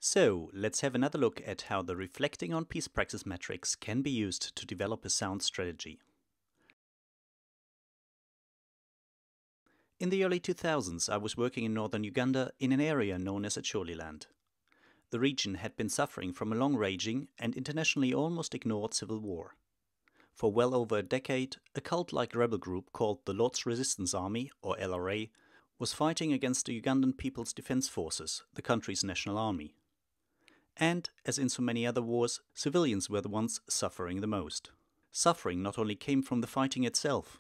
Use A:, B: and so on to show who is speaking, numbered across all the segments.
A: So, let's have another look at how the reflecting on peace practice metrics can be used to develop a sound strategy. In the early 2000s, I was working in northern Uganda in an area known as Acholiland. The region had been suffering from a long-raging and internationally almost ignored civil war. For well over a decade, a cult-like rebel group called the Lord's Resistance Army, or LRA, was fighting against the Ugandan People's Defense Forces, the country's national army. And, as in so many other wars, civilians were the ones suffering the most. Suffering not only came from the fighting itself.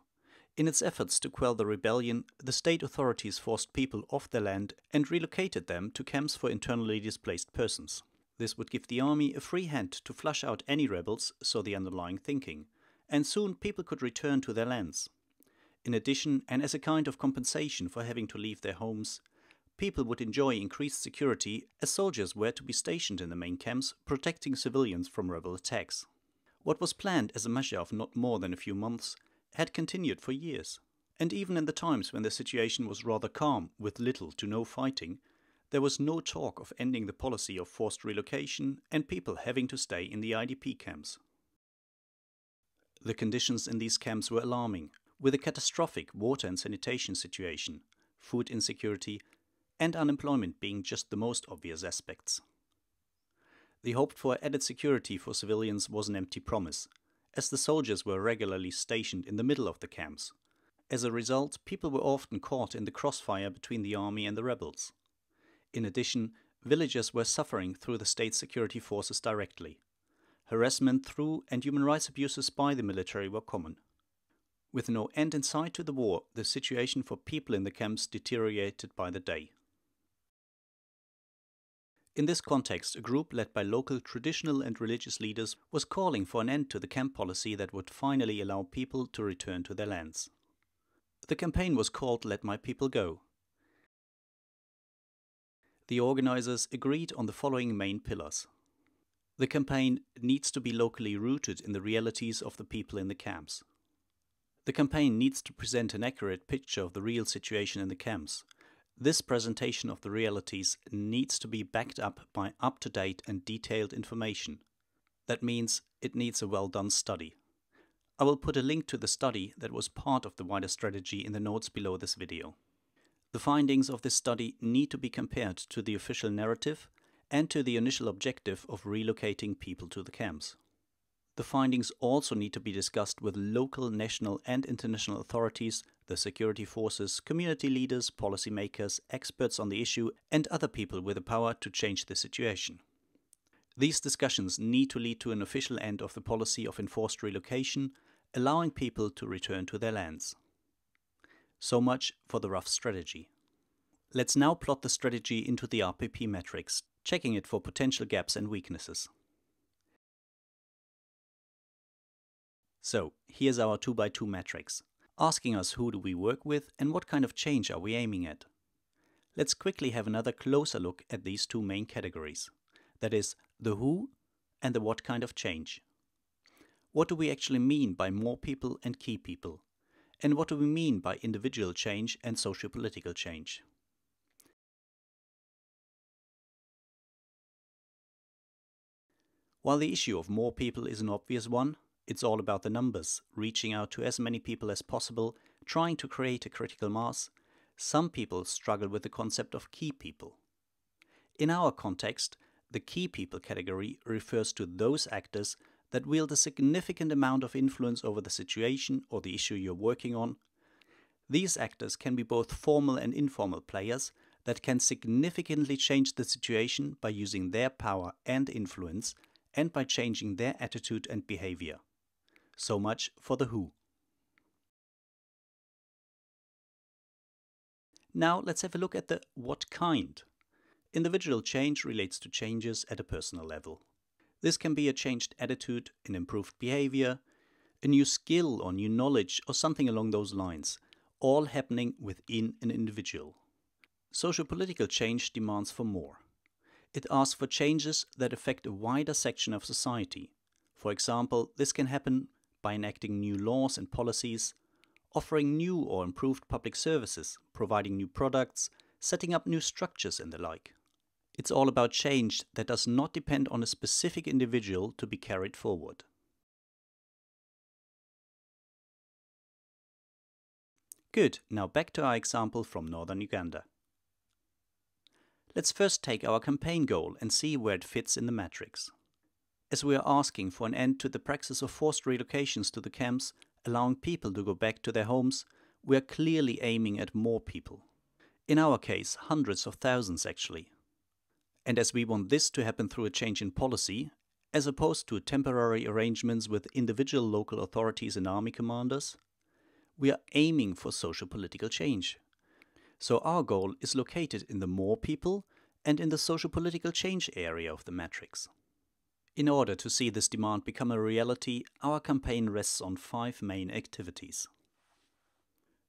A: In its efforts to quell the rebellion, the state authorities forced people off their land and relocated them to camps for internally displaced persons. This would give the army a free hand to flush out any rebels, so the underlying thinking, and soon people could return to their lands. In addition, and as a kind of compensation for having to leave their homes, people would enjoy increased security as soldiers were to be stationed in the main camps, protecting civilians from rebel attacks. What was planned as a measure of not more than a few months had continued for years. And even in the times when the situation was rather calm, with little to no fighting, there was no talk of ending the policy of forced relocation and people having to stay in the IDP camps. The conditions in these camps were alarming, with a catastrophic water and sanitation situation, food insecurity, and unemployment being just the most obvious aspects. The hoped for added security for civilians was an empty promise, as the soldiers were regularly stationed in the middle of the camps. As a result, people were often caught in the crossfire between the army and the rebels. In addition, villagers were suffering through the state security forces directly. Harassment through and human rights abuses by the military were common. With no end in sight to the war, the situation for people in the camps deteriorated by the day. In this context, a group led by local traditional and religious leaders was calling for an end to the camp policy that would finally allow people to return to their lands. The campaign was called Let My People Go. The organizers agreed on the following main pillars. The campaign needs to be locally rooted in the realities of the people in the camps. The campaign needs to present an accurate picture of the real situation in the camps. This presentation of the realities needs to be backed up by up-to-date and detailed information. That means it needs a well-done study. I will put a link to the study that was part of the wider strategy in the notes below this video. The findings of this study need to be compared to the official narrative and to the initial objective of relocating people to the camps. The findings also need to be discussed with local, national and international authorities, the security forces, community leaders, policymakers, experts on the issue and other people with the power to change the situation. These discussions need to lead to an official end of the policy of enforced relocation, allowing people to return to their lands. So much for the rough strategy. Let's now plot the strategy into the RPP metrics, checking it for potential gaps and weaknesses. So, here's our 2x2 matrix, asking us who do we work with and what kind of change are we aiming at. Let's quickly have another closer look at these two main categories, that is, the who and the what kind of change. What do we actually mean by more people and key people? And what do we mean by individual change and socio-political change? While the issue of more people is an obvious one, it's all about the numbers, reaching out to as many people as possible, trying to create a critical mass. Some people struggle with the concept of key people. In our context, the key people category refers to those actors that wield a significant amount of influence over the situation or the issue you're working on. These actors can be both formal and informal players that can significantly change the situation by using their power and influence and by changing their attitude and behavior. So much for the who. Now let's have a look at the what kind. Individual change relates to changes at a personal level. This can be a changed attitude, an improved behavior, a new skill or new knowledge or something along those lines, all happening within an individual. Socio-political change demands for more. It asks for changes that affect a wider section of society. For example, this can happen by enacting new laws and policies, offering new or improved public services, providing new products, setting up new structures and the like. It's all about change that does not depend on a specific individual to be carried forward. Good, now back to our example from northern Uganda. Let's first take our campaign goal and see where it fits in the matrix. As we are asking for an end to the practice of forced relocations to the camps, allowing people to go back to their homes, we are clearly aiming at more people. In our case, hundreds of thousands actually. And as we want this to happen through a change in policy, as opposed to temporary arrangements with individual local authorities and army commanders, we are aiming for social political change. So our goal is located in the more people and in the social political change area of the matrix. In order to see this demand become a reality, our campaign rests on 5 main activities.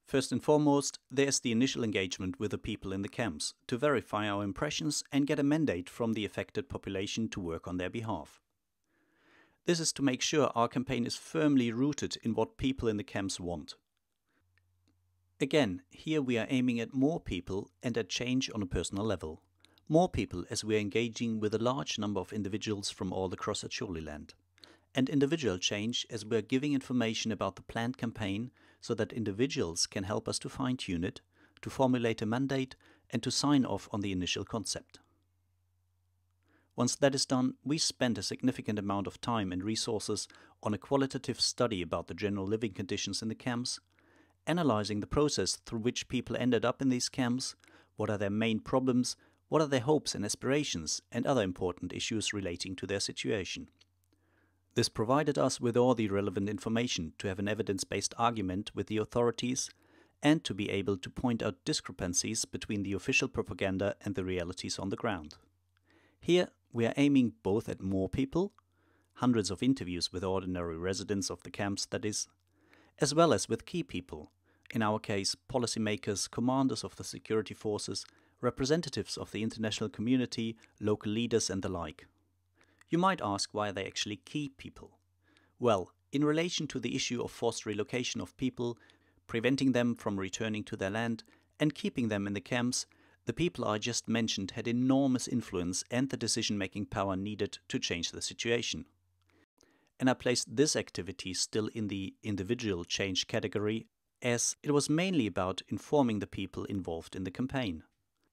A: First and foremost, there's the initial engagement with the people in the camps to verify our impressions and get a mandate from the affected population to work on their behalf. This is to make sure our campaign is firmly rooted in what people in the camps want. Again, here we are aiming at more people and at change on a personal level. More people as we are engaging with a large number of individuals from all across Acholi land. And individual change as we are giving information about the planned campaign so that individuals can help us to fine-tune it, to formulate a mandate and to sign off on the initial concept. Once that is done, we spend a significant amount of time and resources on a qualitative study about the general living conditions in the camps, analyzing the process through which people ended up in these camps, what are their main problems, what are their hopes and aspirations, and other important issues relating to their situation. This provided us with all the relevant information to have an evidence-based argument with the authorities and to be able to point out discrepancies between the official propaganda and the realities on the ground. Here we are aiming both at more people, hundreds of interviews with ordinary residents of the camps that is, as well as with key people, in our case policymakers, commanders of the security forces, representatives of the international community, local leaders and the like. You might ask why are they actually key people? Well, in relation to the issue of forced relocation of people, preventing them from returning to their land and keeping them in the camps, the people I just mentioned had enormous influence and the decision-making power needed to change the situation. And I placed this activity still in the individual change category, as it was mainly about informing the people involved in the campaign.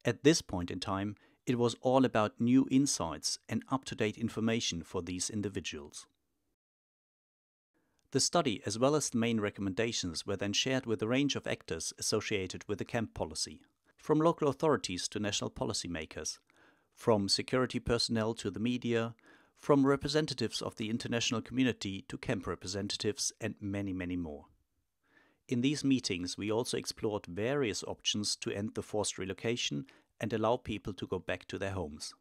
A: At this point in time, it was all about new insights and up-to-date information for these individuals. The study, as well as the main recommendations, were then shared with a range of actors associated with the camp policy, from local authorities to national policymakers, from security personnel to the media, from representatives of the international community to camp representatives, and many, many more. In these meetings, we also explored various options to end the forced relocation and allow people to go back to their homes.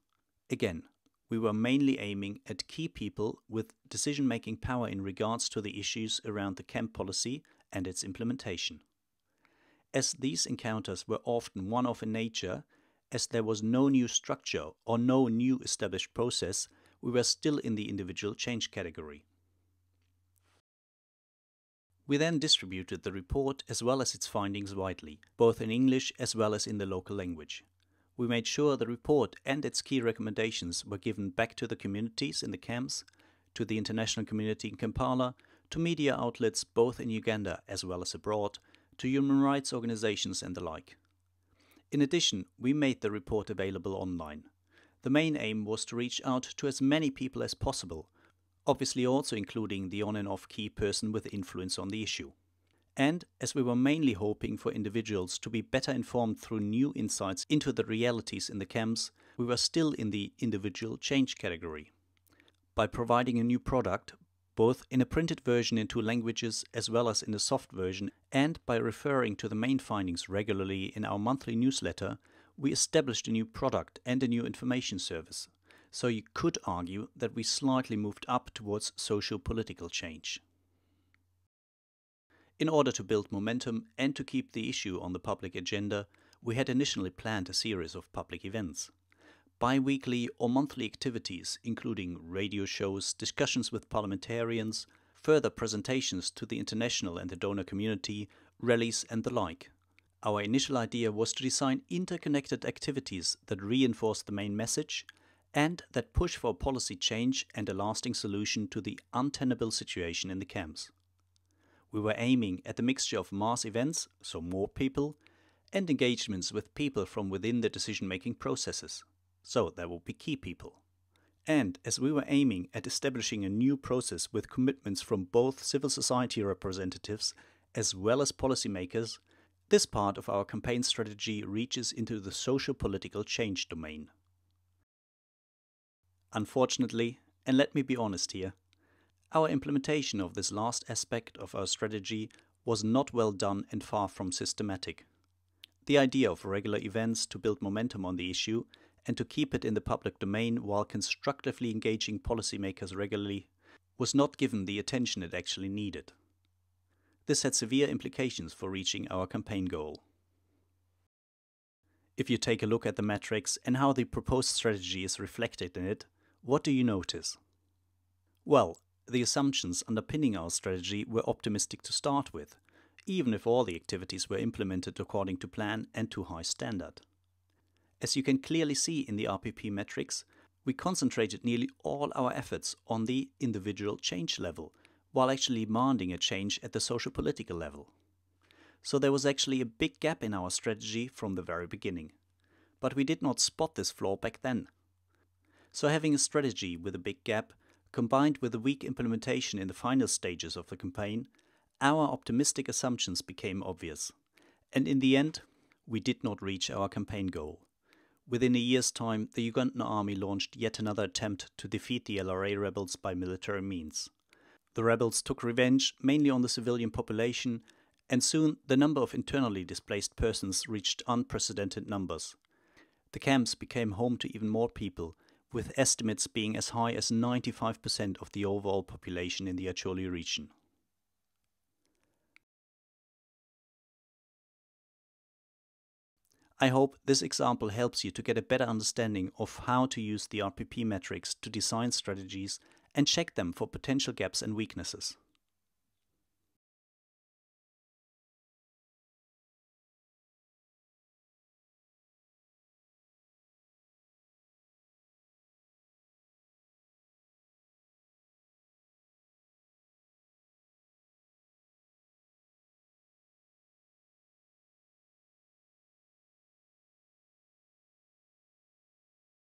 A: Again, we were mainly aiming at key people with decision-making power in regards to the issues around the camp policy and its implementation. As these encounters were often one-off in nature, as there was no new structure or no new established process, we were still in the individual change category. We then distributed the report as well as its findings widely, both in English as well as in the local language. We made sure the report and its key recommendations were given back to the communities in the camps, to the international community in Kampala, to media outlets both in Uganda as well as abroad, to human rights organizations and the like. In addition, we made the report available online. The main aim was to reach out to as many people as possible, obviously also including the on and off key person with influence on the issue. And as we were mainly hoping for individuals to be better informed through new insights into the realities in the camps, we were still in the individual change category. By providing a new product, both in a printed version in 2 languages as well as in a soft version, and by referring to the main findings regularly in our monthly newsletter, we established a new product and a new information service. So you could argue that we slightly moved up towards socio-political change. In order to build momentum and to keep the issue on the public agenda, we had initially planned a series of public events. Bi-weekly or monthly activities, including radio shows, discussions with parliamentarians, further presentations to the international and the donor community, rallies and the like. Our initial idea was to design interconnected activities that reinforce the main message and that push for policy change and a lasting solution to the untenable situation in the camps. We were aiming at the mixture of mass events, so more people, and engagements with people from within the decision-making processes, so there would be key people. And as we were aiming at establishing a new process with commitments from both civil society representatives as well as policymakers, this part of our campaign strategy reaches into the socio-political change domain. Unfortunately, and let me be honest here, our implementation of this last aspect of our strategy was not well done and far from systematic. The idea of regular events to build momentum on the issue and to keep it in the public domain while constructively engaging policymakers regularly was not given the attention it actually needed. This had severe implications for reaching our campaign goal. If you take a look at the metrics and how the proposed strategy is reflected in it, what do you notice? Well, the assumptions underpinning our strategy were optimistic to start with, even if all the activities were implemented according to plan and to high standard. As you can clearly see in the RPP metrics, we concentrated nearly all our efforts on the individual change level, while actually demanding a change at the socio-political level. So there was actually a big gap in our strategy from the very beginning. But we did not spot this flaw back then. So having a strategy with a big gap, combined with a weak implementation in the final stages of the campaign, our optimistic assumptions became obvious. And in the end, we did not reach our campaign goal. Within a year's time, the Ugandan army launched yet another attempt to defeat the LRA rebels by military means. The rebels took revenge mainly on the civilian population, and soon the number of internally displaced persons reached unprecedented numbers. The camps became home to even more people, with estimates being as high as 95% of the overall population in the Acholi region. I hope this example helps you to get a better understanding of how to use the RPP metrics to design strategies and check them for potential gaps and weaknesses.